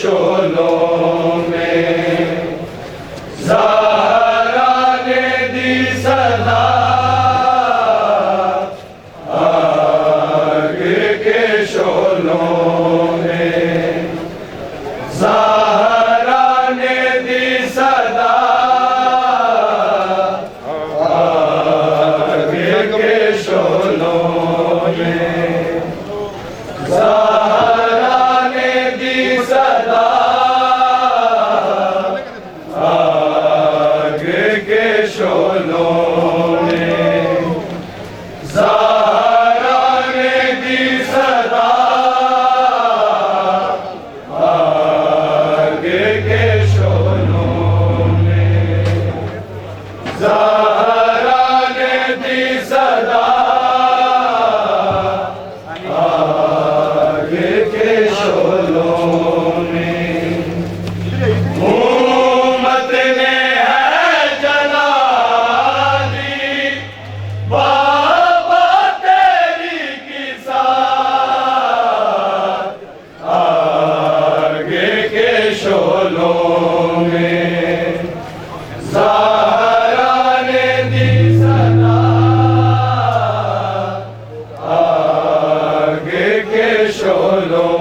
शोलों में ज़हरा ने दी सदा आग के शोलों में ज़हरा ने दी सदा आग के शोलों में ज़हरा ने दी सदा आग के शोलों में ज़हरा ने दी सदा आग के शोलों में ज़हरा ने दी सदा आग के शोलों में उम्मत ने है जला दी बाबा तेरी की साथ आग के शोलों में ज़हरा ने दी सदा आग के शोलों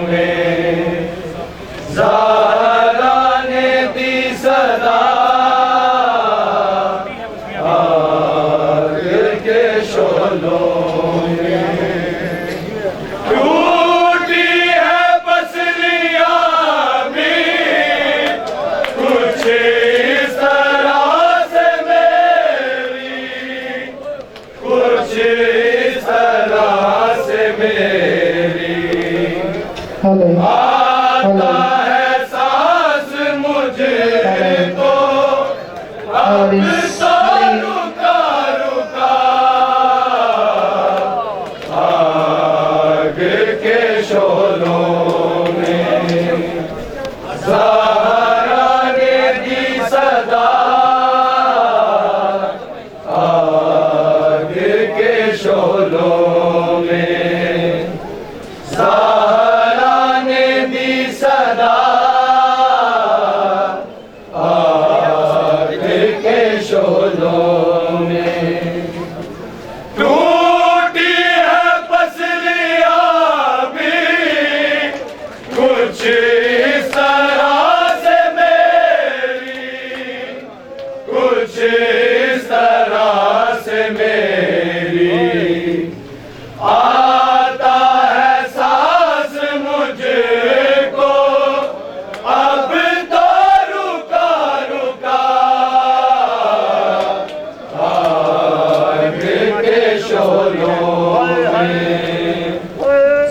में ज़हरा ने दी सदा आग के शोलों में टूटी है पसलियां भी कुछ इस तरह से मेरी कुछ इस तरह से मेरी आता है सांस मुझे तो अब तो रुका रुका आग के शोलों में ज़हरा ने दी सदा आग के शोलों में ज़हरा ने दी सदा आग के शोलों में टूटी है पसलियां भी कुछ इस तरह से मेरी कुछ इस तरह से मेरी आता है सांस मुझको अब तो रुका रुका आग के शोलों में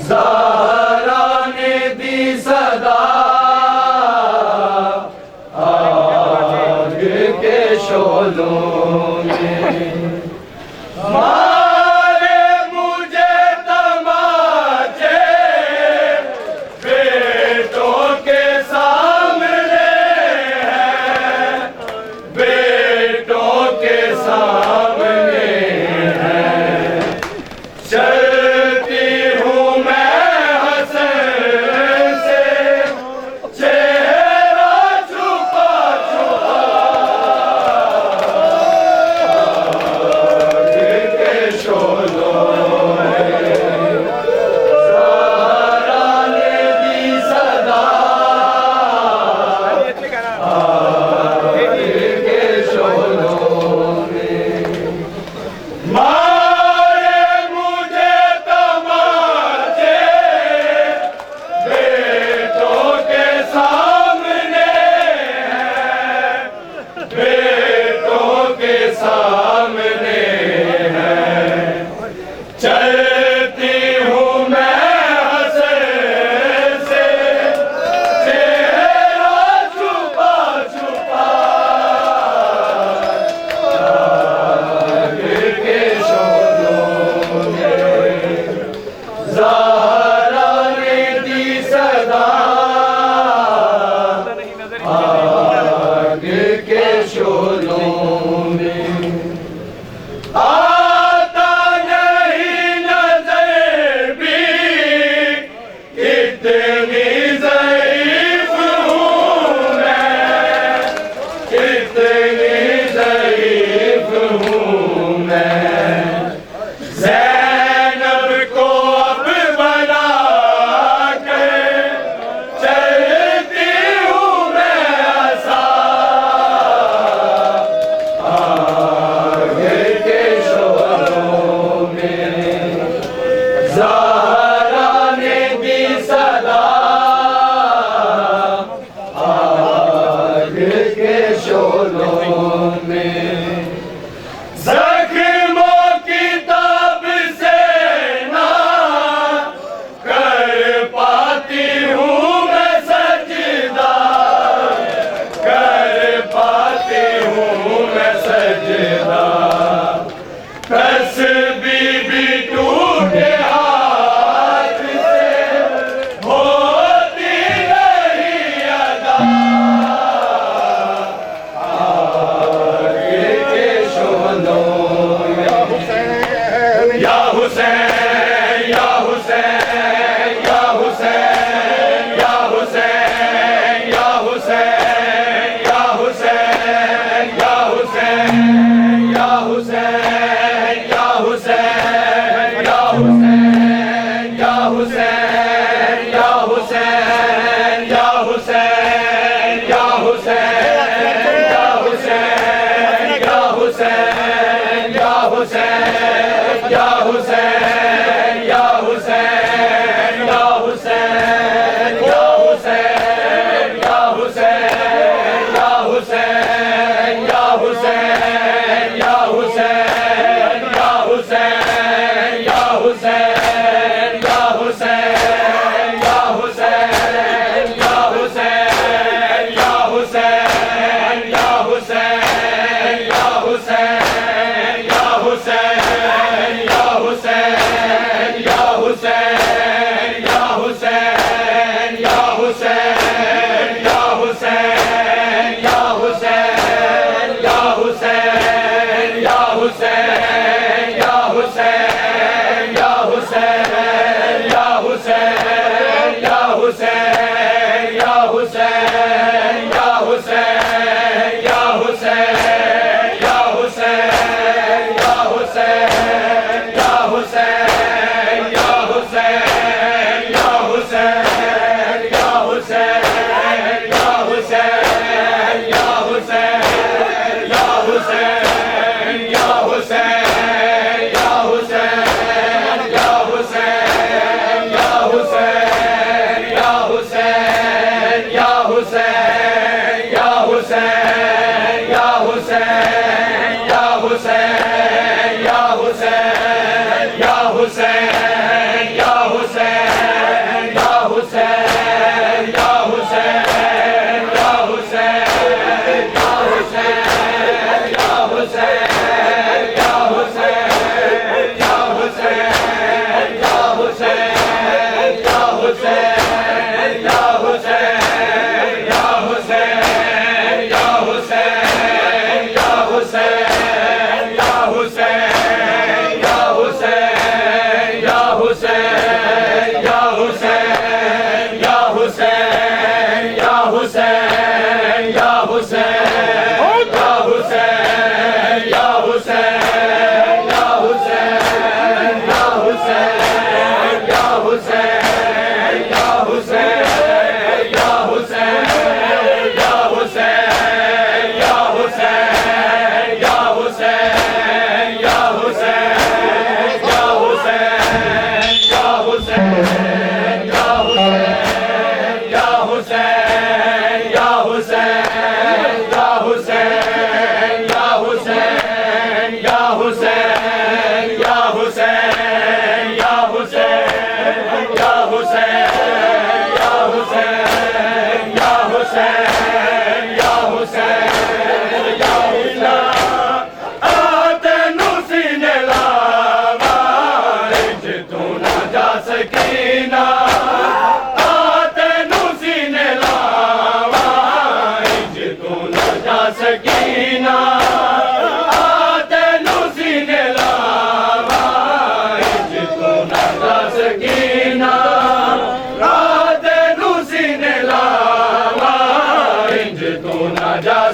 ज़हरा ने दी सदा आग के शोलों में मारे मुझे ज़हरा ने दी सदा आग के शोलों में, ज़ख्मों की ताब से ना कर पाती हूँ मैं सजदा, कर पाती हूँ मैं सजदा। तस्बीह भी टूटे हाथ से होती नहीं अदा, आग के शोलों में। या हुसैन या हुसैन या हुसैन या हुसैन या हुसैन या हुसैन या हुसैन या हुसैन या हुसैन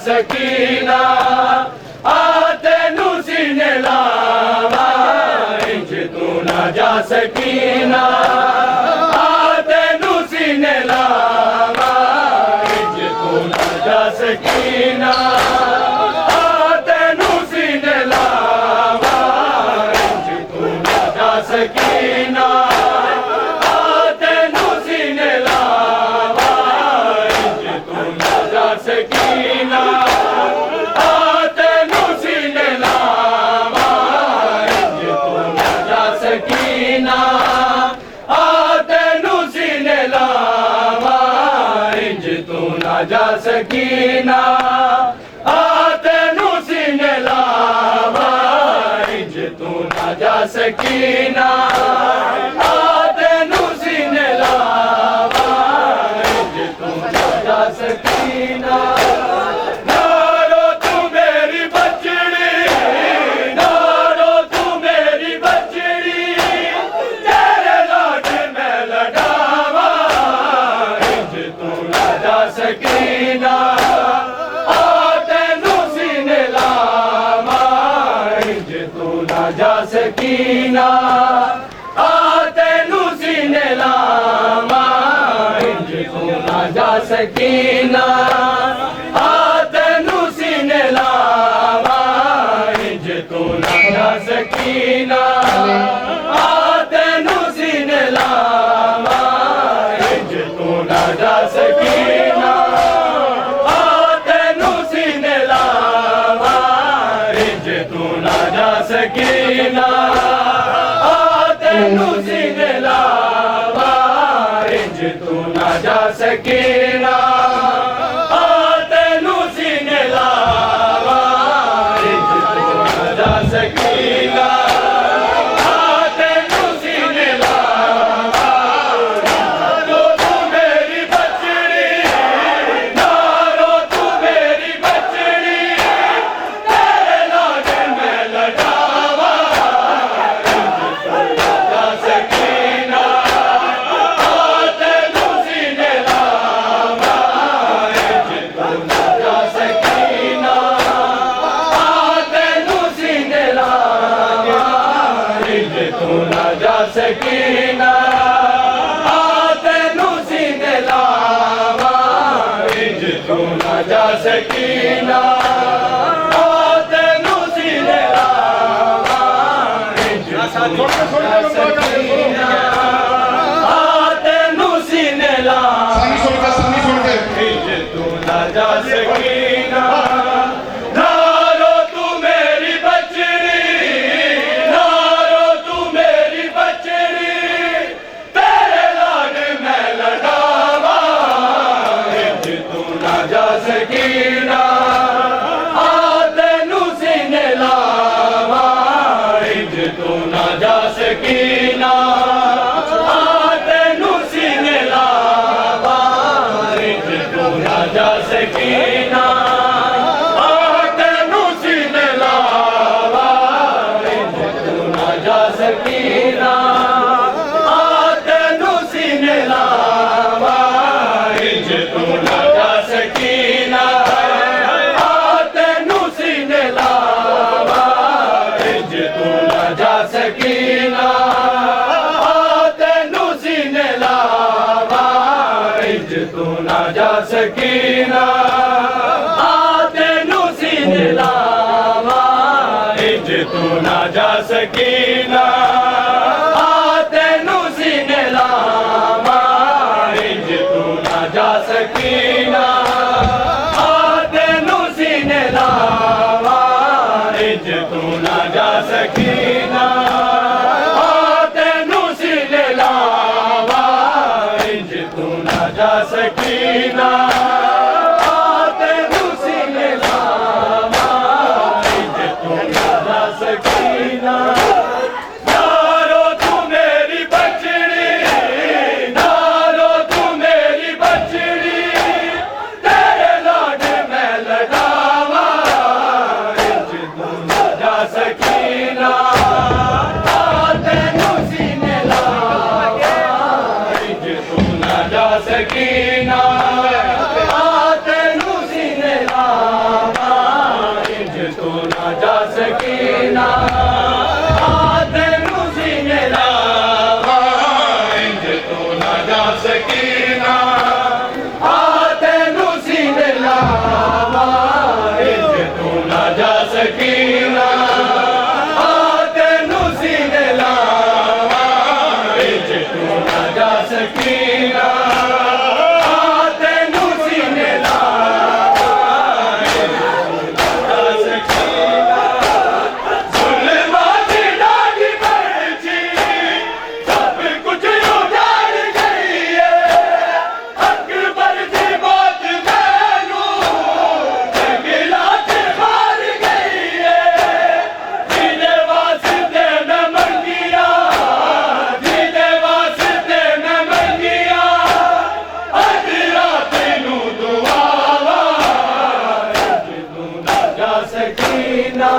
सकीना आते नु सीने लावा इंज तू ना जा सकीना आते नु सीने लावा इंज तू ना जा सकीना आते नु सीने लावा इंज तू ना जा सकीना। ਨਾ ਜਾ ਸਕੀਨਾ ਆ ਤੈਨੂੰ ਸੀਨੇ ਲਾਵਾ ਇੰਜ ਤੂੰ ਨਾ ਜਾ ਸਕੀਨਾ ਆ ਤੈਨੂੰ ਸੀਨੇ ਲਾਵਾ ਇੰਜ ਤੂੰ ਨਾ ਜਾ ਸਕੀਨਾ ਸਕੀਨਾ ਆ ਤੈਨੂੰ ਸੀਨੇ ਲਾਵਾ ਇੰਜ ਤੂੰ ਨਾ ਜਾ ਸਕੀਨਾ ਆ ਤੈਨੂੰ ਸੀਨੇ ਲਾਵਾ ਇੰਜ ਤੂੰ ਨਾ ਜਾ ਸਕੀਨਾ ਆ ਤੈਨੂੰ ਸੀਨੇ ਲਾਵਾ ਇੰਜ ਤੂੰ ਨਾ ਜਾ ਸਕੀਨਾ ਆ ਤੈਨੂੰ ਸੀਨੇ ਲਾਵਾ ਇੰਜ ਤੂੰ ਨਾ ਜਾ ਸਕੀਨਾ ਸਕੀਨਾ ਆ ਤੈਨੂੰ ਸੀਨੇ ਲਾਵਾ ਇੰਜ ਤੂੰ ਨਾ ਜਾ ਸਕੀਨਾ ਆ ਤੈਨੂੰ ਸੀਨੇ ਲਾਵਾ ਇੰਜ ਤੂੰ ਨਾ ਜਾ ਸਕੀਨਾ ਆ ਤੈਨੂੰ ਸੀਨੇ ਲਾਵਾ ਰੋ ਤੂੰ ਮੇਰੀ ਬੱਚੜੀ ਨਾ ਰੋ ਤੂੰ ਮੇਰੀ ਬੱਚੜੀ ਤੇਰੇ ਲਾਗ ਮੈਂ ਲੜਾ ਸਕੀਨਾ ਆ ਤੈਨੂੰ ਸੀਨੇ ਲਾਵਾ ਇੰਜ ਤੂੰ ਨਾ ਜਾ ਸਕੀਨਾ ਆ ਤੈਨੂੰ ਸੀਨੇ ਲਾਵਾ ਇੰਜ ਤੂੰ ਨਾ ਜਾ ਸਕੀਨਾ ਆ ਤੈਨੂੰ ਸੀਨੇ ਲਾਵਾ ਇੰਜ ਤੂੰ ਨਾ ਜਾ ਸਕੀਨਾ ਸਕੀਨਾ ਆ ਤੈਨੂੰ ਸੀਨੇ ਲਾਵਾ ਇੰਜ ਤੂੰ ਨਾ ਜਾ ਸਕੀਨਾ ਆ ਤੈਨੂੰ ਸੀਨੇ ਲਾਵਾ ਇੰਜ ਤੂੰ ਨਾ ਜਾ ਸਕੀਨਾ ਆ ਤੈਨੂੰ ਸੀਨੇ ਲਾਵਾ ਇੰਜ ਤੂੰ ਨਾ ਜਾ ਸਕੀਨਾ ਆ ਤੈਨੂੰ ਸੀਨੇ ਲਾਵਾ ਇੰਜ ਤੂੰ ਨਾ ਜਾ ਸਕੀਨਾ ਆ ਤੈਨੂੰ ਸੀਨੇ ਲਾਵਾ ਇੰਜ ਤੂੰ ਨਾ ਜਾ ਸਕੀਨਾ ਆ ਤੈਨੂੰ ਸੀਨੇ ਲਾਵਾ ਇੰਜ ਤੂੰ ਨਾ ਜਾ ਸਕੀਨਾ ਆ ਤੈਨੂੰ ਸੀਨੇ ਲਾਵਾ ਇੰਜ ਤੂੰ ਨਾ ਜਾ ਸਕੀਨਾ ਆ ਤੈਨੂੰ ਸੀਨੇ ਲਾਵਾ ਇੰਜ ਤੂੰ ਨਾ ਜਾ ਸਕੀਨਾ ਆ ਤੈਨੂੰ ਸੀਨੇ ਲਾਵਾ ਇੰਜ ਤੂੰ ਨਾ ਜਾ ਸਕੀਨਾ ਆ ਤੈਨੂੰ ਸੀਨੇ ਲਾਵਾ ਇੰਜ ਤੂੰ ਨਾ ਜਾ ਸਕੀਨਾ ਆ ਤੈਨੂੰ ਸੀਨੇ ਲਾਵਾ ਇੰਜ ਤੂੰ ਨਾ ਜਾ ਸਕੀਨਾ ਸਕੀਨਾ ਆ ਤੈਨੂੰ ਸੀਨੇ ਲਾਵਾ ਇੰਜ ਤੂੰ ਨਾ ਜਾ ਸਕੀਨਾ ਆ ਤੈਨੂੰ ਸੀਨੇ ਲਾਵਾ ਇੰਜ ਤੂੰ ਨਾ ਜਾ ਸਕੀਨਾ ਆ ਤੈਨੂੰ ਸੀਨੇ ਲਾਵਾ ਇੰਜ ਤੂੰ ਨਾ ਜਾ ਸਕੀਨਾ ਆ ਤੈਨੂੰ ਸੀਨੇ ਲਾਵਾ ਇੰਜ ਤੂੰ ਨਾ ਜਾ ਸਕੀਨਾ ਸਕੀਨਾ ਆ ਤੈਨੂੰ ਸੀਨੇ ਲਾਵਾ ਸਕੀਨਾ ਜ਼ੁਲਮਾਂ ਦੀ ਡਾਢ ਪਰਚੀ ਸਭ ਕੁਝ ਉਜਾੜ ਗਈ ਏ ਅਕਬਰ ਦੀ ਮੌਤ ਮੈਂ सकीना